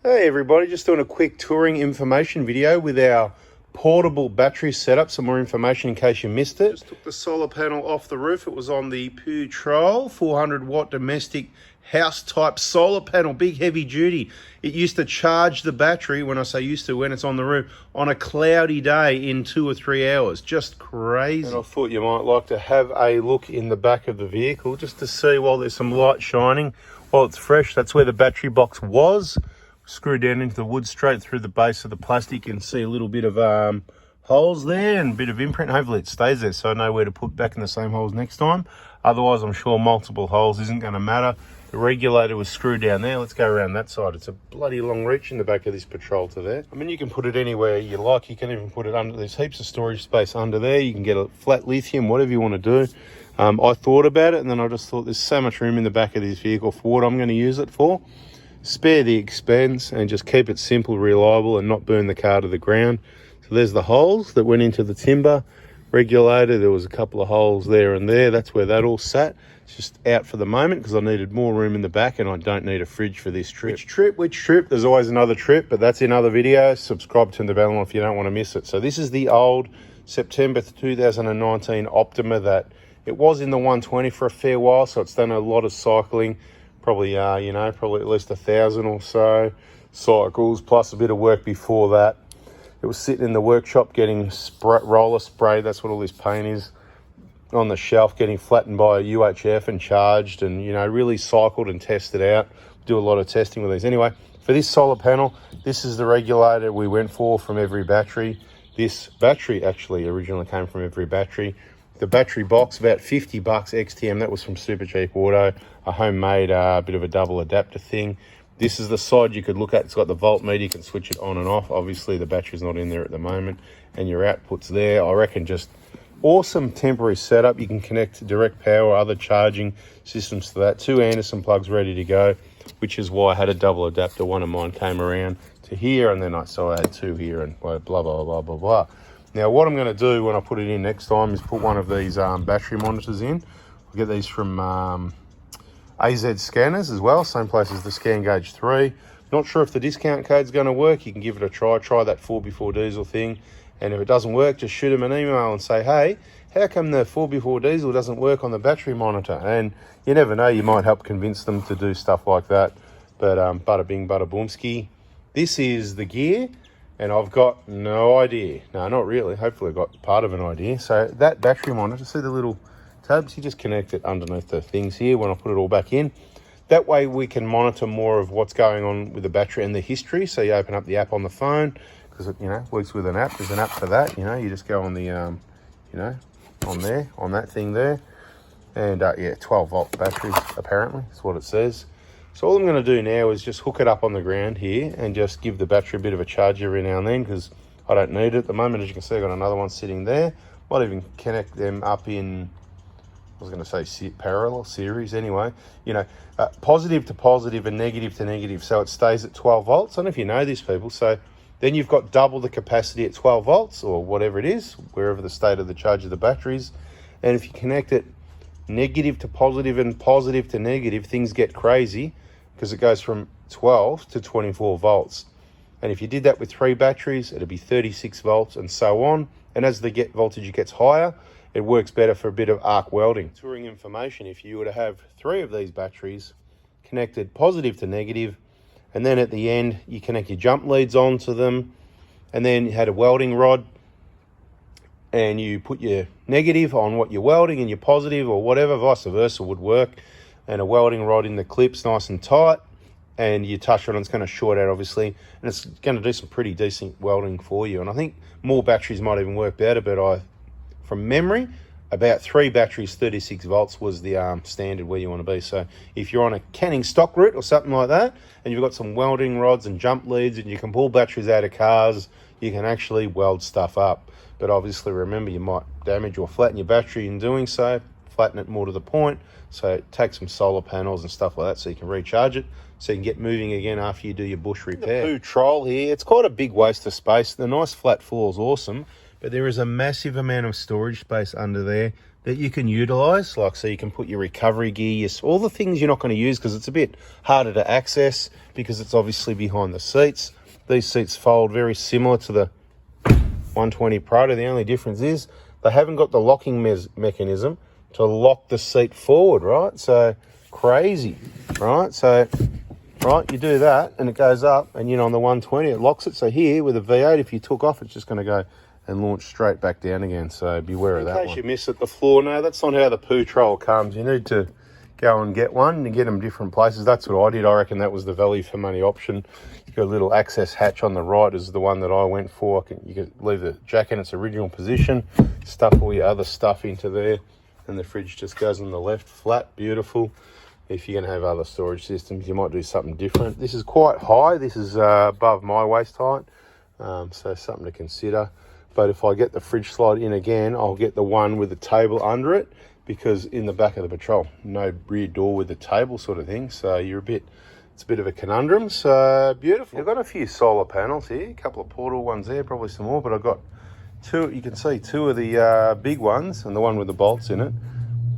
Hey everybody, just doing a quick touring information video with our portable battery setup. Some more information in case you missed it. Just took the solar panel off the roof. It was on the Putrol 400 watt domestic house type solar panel, big heavy duty. It used to charge the battery, when I say used to, when it's on the roof, on a cloudy day in 2 or 3 hours. Just crazy. And I thought you might like to have a look in the back of the vehicle just to see while there's some light shining, while it's fresh. That's where the battery box was. Screw down into the wood straight through the base of the plastic and see a little bit of holes there and a bit of imprint. Hopefully it stays there so I know where to put back in the same holes next time. Otherwise I'm sure multiple holes isn't going to matter. The regulator was screwed down there. Let's go around that side. It's a bloody long reach in the back of this Patrol to there. I mean, you can put it anywhere you like. You can even put it under. There's heaps of storage space under there. You can get a flat lithium, whatever you want to do. I thought about it and then I just thought there's so much room in the back of this vehicle for what I'm going to use it for. Spare the expense and just keep it simple, reliable, and not burn the car to the ground. So there's the holes that went into the timber regulator. There was a couple of holes there and there. That's where that all sat. It's just out for the moment because I needed more room in the back and I don't need a fridge for this trip. Which trip? There's always another trip, but that's in other videos. Subscribe to the bell if you don't want to miss it. So this is the old September 2019 Optima that it was in the 120 for a fair while, so it's done a lot of cycling. Probably, probably at least 1,000 or so cycles, plus a bit of work before that. It was sitting in the workshop getting roller sprayed. That's what all this paint is. On the shelf, getting flattened by a UHF and charged and, really cycled and tested out. Do a lot of testing with these. Anyway, for this solar panel, this is the regulator we went for from every battery. This battery actually originally came from every battery. The battery box, about 50 bucks XTM. That was from Super Cheap Auto, a homemade bit of a double adapter thing. This is the side you could look at. It's got the voltmeter. You can switch it on and off. Obviously, the battery's not in there at the moment. And your output's there. I reckon just awesome temporary setup. You can connect direct power, other charging systems to that. 2 Anderson plugs ready to go, which is why I had a double adapter. One of mine came around to here, and then so I had 2 here, and blah, blah, blah, blah, blah. Now, what I'm going to do when I put it in next time is put one of these battery monitors in. I'll get these from AZ Scanners as well, same place as the ScanGauge 3. Not sure if the discount code's going to work. You can give it a try. Try that 4x4 diesel thing. And if it doesn't work, just shoot them an email and say, hey, how come the 4x4 diesel doesn't work on the battery monitor? And you never know, you might help convince them to do stuff like that. But bada bing, bada boomski. This is the gear. And I've got no idea. No, not really. Hopefully I've got part of an idea. So that battery monitor, see the little tabs? You just connect it underneath the things here when I put it all back in. That way we can monitor more of what's going on with the battery and the history. So you open up the app on the phone because it, works with an app. There's an app for that. You just go on the, on there, on that thing there. And yeah, 12 volt batteries apparently. That's what it says. So all I'm going to do now is just hook it up on the ground here and just give the battery a bit of a charge every now and then because I don't need it at the moment. As you can see, I've got another one sitting there. Might even connect them up in, I was going to say parallel series anyway. Positive to positive and negative to negative. So it stays at 12 volts. I don't know if you know this, people. So then you've got double the capacity at 12 volts or whatever it is, wherever the state of the charge of the batteries. And if you connect it negative to positive and positive to negative, things get crazy because it goes from 12 to 24 volts. And if you did that with 3 batteries, it'd be 36 volts and so on. And as the voltage gets higher, it works better for a bit of arc welding. Touring information, if you were to have 3 of these batteries connected positive to negative, and then at the end, you connect your jump leads onto them, and then you had a welding rod, and you put your negative on what you're welding and your positive or whatever, vice versa would work. And a welding rod in the clips nice and tight, and you touch it and it's going to short out obviously, and it's going to do some pretty decent welding for you. And I think more batteries might even work better, but from memory, about 3 batteries, 36 volts was the standard where you want to be. So if you're on a canning stock route or something like that, and you've got some welding rods and jump leads and you can pull batteries out of cars, you can actually weld stuff up. But obviously remember, you might damage or flatten your battery in doing so. Flatten it more to the point. So take some solar panels and stuff like that so you can recharge it, so you can get moving again after you do your bush repair. The Putrol here, it's quite a big waste of space. The nice flat floor is awesome, but there is a massive amount of storage space under there that you can utilize. Like, so you can put your recovery gear, all the things you're not going to use because it's a bit harder to access because it's obviously behind the seats. These seats fold very similar to the 120 Prado. The only difference is they haven't got the locking mechanism to lock the seat forward, right? So crazy, right? So, right, you do that and it goes up, and on the 120 it locks it. So here with a V8, if you took off, it's just going to go and launch straight back down again. So beware of that one. In case you miss it, the floor, no, that's not how the Poo-Trol comes. You need to go and get one and get them different places. That's what I did. I reckon that was the value for money option. You got a little access hatch on the right is the one that I went for. You can leave the jack in its original position, stuff all your other stuff into there, and the fridge just goes on the left, flat, beautiful. If you're going to have other storage systems, you might do something different. This is quite high. This is above my waist height, so something to consider. But if I get the fridge slide in again, I'll get the one with the table under it, because in the back of the Patrol, no rear door with the table sort of thing. So it's a bit of a conundrum. So beautiful. I've got a few solar panels here, a couple of portable ones there, probably some more, but I've got two. You can see two of the big ones and the one with the bolts in it.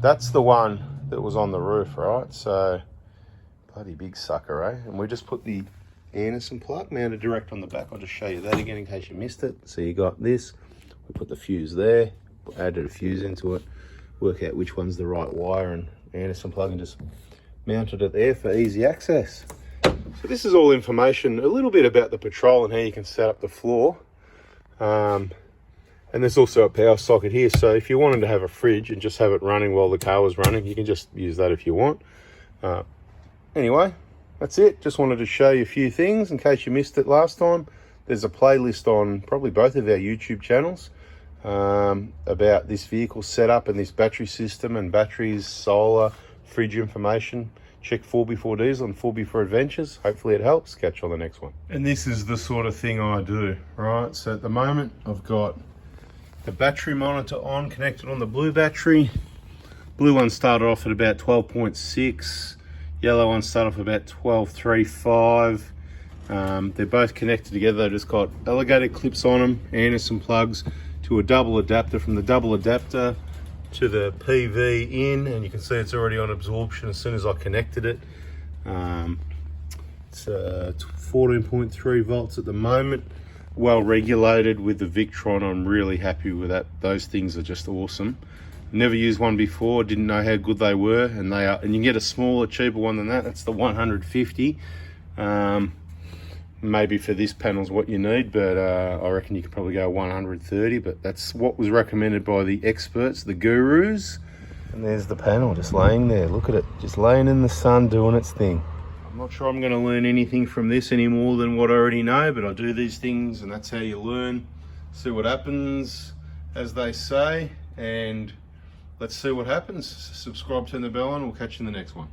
That's the one that was on the roof, right? So bloody big sucker, eh? And we just put the Anderson plug mounted direct on the back. I'll just show you that again in case you missed it. So you got this, we put the fuse there, added a fuse into it, work out which one's the right wire and Anderson plug, and just mounted it there for easy access. So this is all information, a little bit about the Patrol and how you can set up the floor. And there's also a power socket here, so if you wanted to have a fridge and just have it running while the car was running, you can just use that if you want. Anyway, that's it. Just wanted to show you a few things in case you missed it last time. There's a playlist on probably both of our YouTube channels about this vehicle setup and this battery system and batteries, solar, fridge information. Check 4x4 Diesel and 4x4 Adventures. Hopefully it helps. Catch you on the next one. And this is the sort of thing I do, right? So at the moment I've got the battery monitor on, connected on the blue battery. Blue one started off at about 12.6. Yellow one started off about 12.35. They're both connected together. They've just got alligator clips on them, Anderson plugs to a double adapter, from the double adapter to the PV in, and you can see it's already on absorption as soon as I connected it. It's 14.3 volts at the moment. Well regulated with the Victron. I'm really happy with that. Those things are just awesome. Never used one before, didn't know how good they were, and they are. And you can get a smaller, cheaper one than that. That's the 150. Maybe for this panel's what you need, but I reckon you could probably go 130. But that's what was recommended by the experts, the gurus. And there's the panel just laying there. Look at it, just laying in the sun doing its thing. I'm not sure I'm going to learn anything from this any more than what I already know, but I do these things and that's how you learn. See what happens, as they say, and let's see what happens. Subscribe, turn the bell on, we'll catch you in the next one.